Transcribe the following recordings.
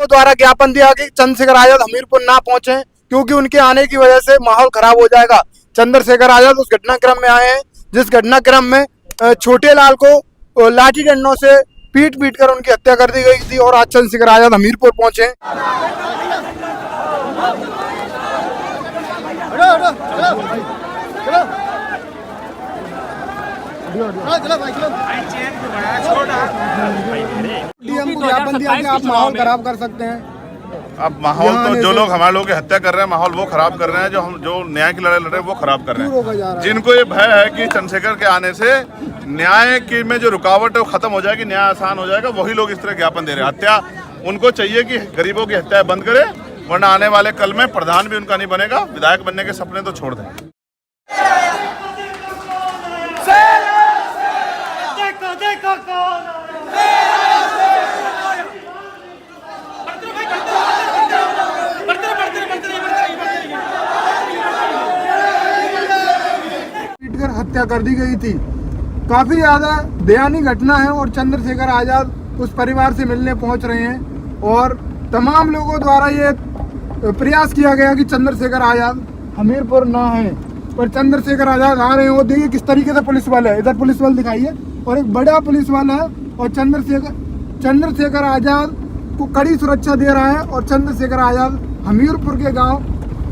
द्वारा ज्ञापन दिया कि चंद्रशेखर आजाद हमीरपुर ना पहुंचे क्योंकि उनके आने की वजह से माहौल खराब हो जाएगा। चंद्रशेखर आजाद उस घटनाक्रम में आए हैं जिस घटनाक्रम में छोटे लाल को लाठी डंडों से पीट कर उनकी हत्या कर दी गई थी और आज चंद्रशेखर आजाद हमीरपुर पहुंचे। आप माहौल खराब कर सकते हैं। अब माहौल तो जो लोग हमारे लोगों की हत्या कर रहे हैं, माहौल वो खराब कर रहे हैं। जो न्याय की लड़ाई लड़ रहे हैं वो खराब कर रहे हैं। जिनको ये भय है कि चंद्रशेखर के आने से न्याय की में जो रुकावट है वो खत्म हो जाएगी, न्याय आसान हो जाएगा, वही लोग इस तरह ज्ञापन दे रहे हैं। हत्या उनको चाहिए कि गरीबों की हत्या बंद करे, वरना आने वाले कल में प्रधान भी उनका नहीं बनेगा। विधायक बनने के सपने तो छोड़ दें। पीटकर हत्या कर दी गई थी। काफी ज्यादा दयनीय घटना है और चंद्रशेखर आजाद उस परिवार से मिलने पहुंच रहे हैं और तमाम लोगों द्वारा ये प्रयास किया गया कि चंद्रशेखर आजाद हमीरपुर ना है, पर चंद्रशेखर आजाद आ रहे हैं। वो देखिए किस तरीके से पुलिस बल है, इधर पुलिस बल दिखाइए और एक बड़ा पुलिस बल है और चंद्रशेखर आजाद को कड़ी सुरक्षा दे रहा है और चंद्रशेखर आजाद हमीरपुर के गांव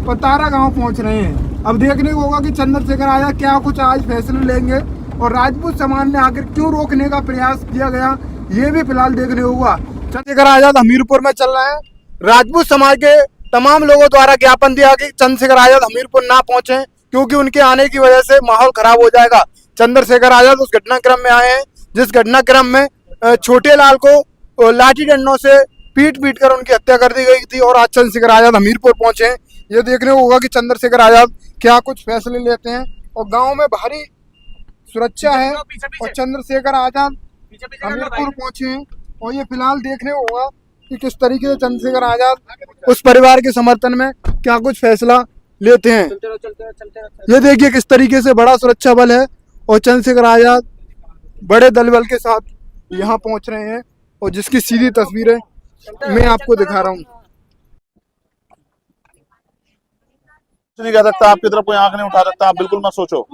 पतारा गांव पहुंच रहे हैं। अब देखने को होगा कि चंद्रशेखर आजाद क्या कुछ आज फैसले लेंगे और राजपूत समाज ने आखिर क्यों रोकने का प्रयास किया गया, ये भी फिलहाल देखने होगा। चंद्रशेखर आजाद हमीरपुर में चल रहे हैं। राजपूत समाज के तमाम लोगों द्वारा ज्ञापन दिया कि चंद्रशेखर आजाद हमीरपुर ना पहुंचे क्योंकि उनके आने की वजह से माहौल खराब हो जाएगा। चंद्रशेखर आजाद उस घटनाक्रम में आए हैं जिस घटनाक्रम में छोटे लाल को लाठी डंडों से पीट कर उनकी हत्या कर दी गई थी और आज चंद्रशेखर आजाद हमीरपुर पहुंचे हैं। ये देखने को होगा कि चंद्रशेखर आजाद क्या कुछ फैसले लेते हैं और गांव में भारी सुरक्षा है और चंद्रशेखर आजाद हमीरपुर पहुंचे हैं और ये फिलहाल देखने को होगा कि किस तरीके से चंद्रशेखर आजाद उस परिवार के समर्थन में क्या कुछ फैसला लेते हैं। ये देखिए किस तरीके से बड़ा सुरक्षा बल है और चंद्रशेखर आजाद बड़े दल बल के साथ यहाँ पहुंच रहे हैं और जिसकी सीधी तस्वीरें मैं आपको दिखा रहा हूँ। नहीं कह सकता, आपकी तरफ कोई आंख नहीं उठा सकता, आप बिल्कुल मत सोचो।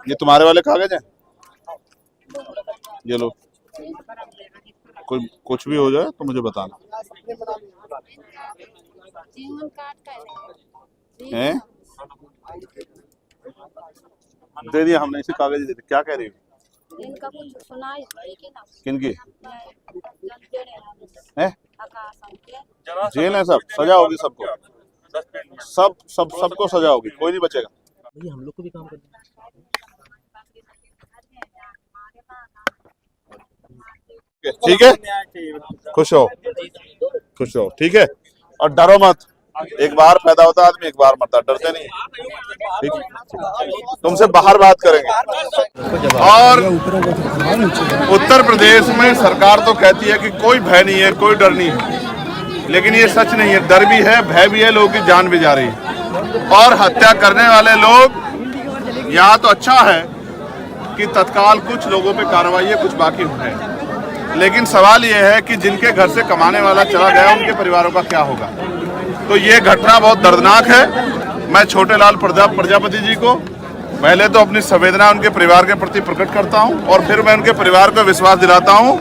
ये तुम्हारे वाले कागज हैं, ये लो, कोई कुछ भी हो जाए तो मुझे बताना। हैं? दे दिया हमने, इसे कागज दे दिए। क्या कह रही हो? इनका कुछ सुना है कि ना? किनकी है? जेल है, सब सजा होगी, सबको सबको सजा होगी, कोई नहीं बचेगा। हम लोग को भी काम करना है। ठीक है, खुश रहो, ठीक है, और डरो मत। एक बार पैदा होता आदमी, एक बार मरता, डरते नहीं। ठीक है, तुमसे बाहर बात करेंगे। और उत्तर प्रदेश में सरकार तो कहती है कि कोई भय नहीं है, कोई डर नहीं है, लेकिन ये सच नहीं है। डर भी है, भय भी है, लोगों की जान भी जा रही है। और हत्या करने वाले लोग, यहाँ तो अच्छा है कि तत्काल कुछ लोगों पे कार्रवाई है, कुछ बाकी है, लेकिन सवाल ये है कि जिनके घर से कमाने वाला चला गया उनके परिवारों का क्या होगा। तो ये घटना बहुत दर्दनाक है। मैं छोटे लाल प्रजापति जी को पहले तो अपनी संवेदना उनके परिवार के प्रति प्रकट करता हूं और फिर मैं उनके परिवार को विश्वास दिलाता हूं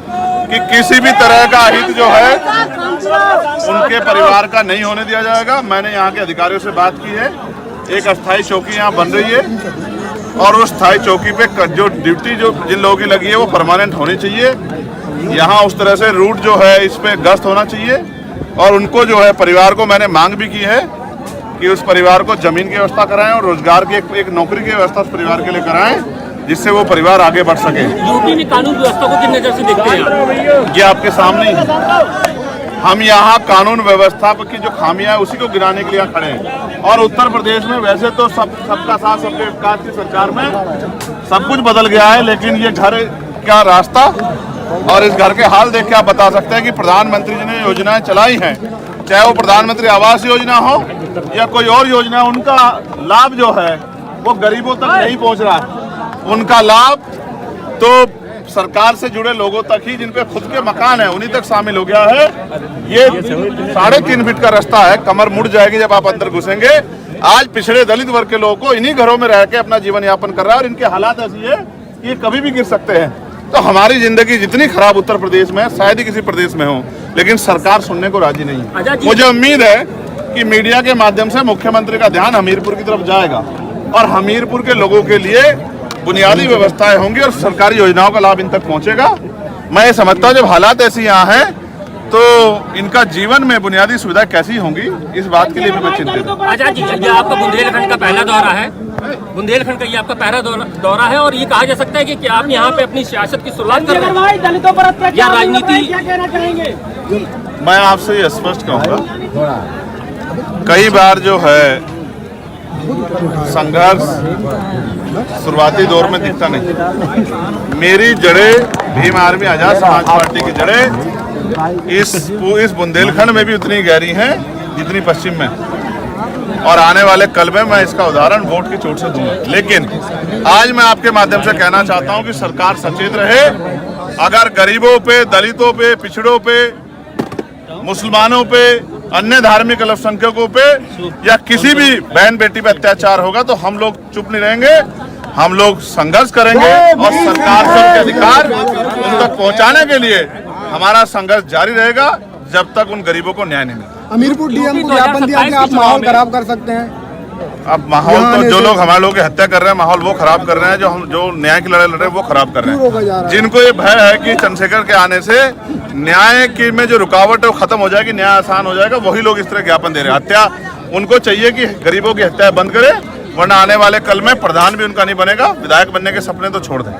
कि किसी भी तरह का हित जो है उनके परिवार का नहीं होने दिया जाएगा। मैंने यहाँ के अधिकारियों से बात की है, एक अस्थायी चौकी यहाँ बन रही है और उस अस्थायी चौकी पे जो ड्यूटी जो जिन लोगों की लगी है वो परमानेंट होनी चाहिए। यहाँ उस तरह से रूट जो है इस पे गश्त होना चाहिए और उनको जो है परिवार को मैंने मांग भी की है कि उस परिवार को जमीन की व्यवस्था कराएं और रोजगार की एक नौकरी की व्यवस्था उस परिवार के लिए कराएं जिससे वो परिवार आगे बढ़ सके। यूपी में कानून व्यवस्था को किस नजर से देखते हैं? ये आपके सामने ही है। हम यहाँ कानून व्यवस्था की जो खामियां है उसी को गिराने के लिए खड़े हैं। और उत्तर प्रदेश में वैसे तो सबका साथ सबके विकास की सरकार में सब कुछ बदल गया है, लेकिन ये घर का रास्ता और इस घर के हाल देख के आप बता सकते हैं कि प्रधानमंत्री जी ने योजनाएं चलाई हैं, चाहे वो प्रधानमंत्री आवास योजना हो या कोई और योजना, उनका लाभ जो है वो गरीबों तक नहीं पहुंच रहा है। उनका लाभ तो सरकार से जुड़े लोगों तक ही, जिनपे खुद के मकान है, उन्हीं तक शामिल हो गया है। ये 3.5 फीट का रास्ता है, कमर मुड़ जाएगी जब आप अंदर घुसेंगे। आज पिछड़े दलित वर्ग के लोगों को इन्हीं घरों में रह के अपना जीवन यापन कर रहा है और इनके हालात ऐसी है कि ये कभी भी गिर सकते हैं। तो हमारी जिंदगी जितनी खराब उत्तर प्रदेश में है, शायद ही किसी प्रदेश में हो, लेकिन सरकार सुनने को राजी नहीं है। मुझे उम्मीद है कि मीडिया के माध्यम से मुख्यमंत्री का ध्यान हमीरपुर की तरफ जाएगा और हमीरपुर के लोगों के लिए बुनियादी व्यवस्थाएं होंगी और सरकारी योजनाओं का लाभ इन तक पहुंचेगा। मैं ये समझता हूँ जब हालात ऐसी यहाँ हैं तो इनका जीवन में बुनियादी सुविधा कैसी होंगी, इस बात के लिए भी मैं चिंतित हूँ। आजाद जी, ये आपका बुंदेलखंड का पहला दौरा है, बुंदेलखंड का ये आपका पहला दौरा है और ये कहा जा सकता है कि आप यहाँ पे अपनी सियासत की शुरुआत कर रहे हैं दलितों पर अत्याचार या राजनीति? क्या कहना चाहेंगे? मैं आपसे ये स्पष्ट कहूँगा, कई बार जो है संघर्ष शुरुआती दौर में दिखता नहीं। मेरी जड़ें भीम आर्मी आजाद समाज पार्टी की जड़ें इस बुंदेलखंड में भी उतनी गहरी हैं जितनी पश्चिम में, और आने वाले कल में मैं इसका उदाहरण वोट की चोट से दूंगा। लेकिन आज मैं आपके माध्यम से कहना चाहता हूं कि सरकार सचेत रहे। अगर गरीबों पे, दलितों पे, पिछड़ों पे, मुसलमानों पे, अन्य धार्मिक अल्पसंख्यकों पे या किसी भी बहन बेटी पे अत्याचार होगा तो हम लोग चुप नहीं रहेंगे, हम लोग संघर्ष करेंगे और सरकार से उनके अधिकार उन तक पहुंचाने के लिए हमारा संघर्ष जारी रहेगा जब तक उन गरीबों को न्याय नहीं मिलेगा। हमीरपुर डीएम को ज्ञापन दिया कि आप माहौल खराब कर सकते हैं। अब माहौल तो जो लोग हमारे लोगों की हत्या कर रहे हैं, माहौल वो खराब कर रहे हैं, जो न्याय की लड़ाई लड़ रहे हैं वो खराब कर रहे हैं। जिनको ये भय है कि चंद्रशेखर के आने से न्याय की में जो रुकावट है वो खत्म हो जाएगी, न्याय आसान हो जाएगा, वही लोग इस तरह ज्ञापन दे रहे हैं। हत्या उनको चाहिए कि गरीबों की हत्या बंद करे, वरना आने वाले कल में प्रधान भी उनका नहीं बनेगा, विधायक बनने के सपने तो छोड़ दें।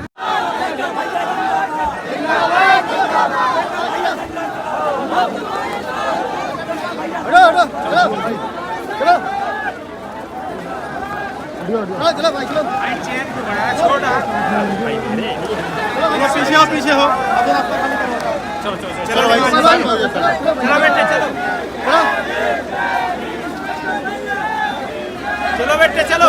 पीछे हो चलो बेटे चलो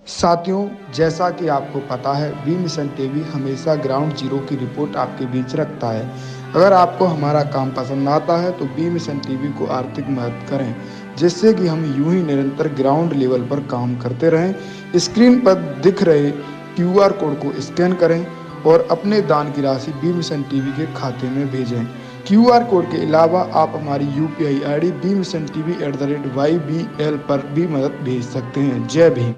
साथियों, जैसा कि आपको पता है, बी मिशन टीवी हमेशा ग्राउंड जीरो की रिपोर्ट आपके बीच रखता है। अगर आपको हमारा काम पसंद आता है तो बी मिशन टीवी को आर्थिक मदद करें, जिससे कि हम यूं ही निरंतर ग्राउंड लेवल पर काम करते रहें। स्क्रीन पर दिख रहे QR कोड को स्कैन करें और अपने दान की राशि बी मिशन टीवी के खाते में भेजें। QR कोड के अलावा आप हमारी UPI ID bmissiontv@ybl पर भी मदद भेज सकते हैं। जय भीम।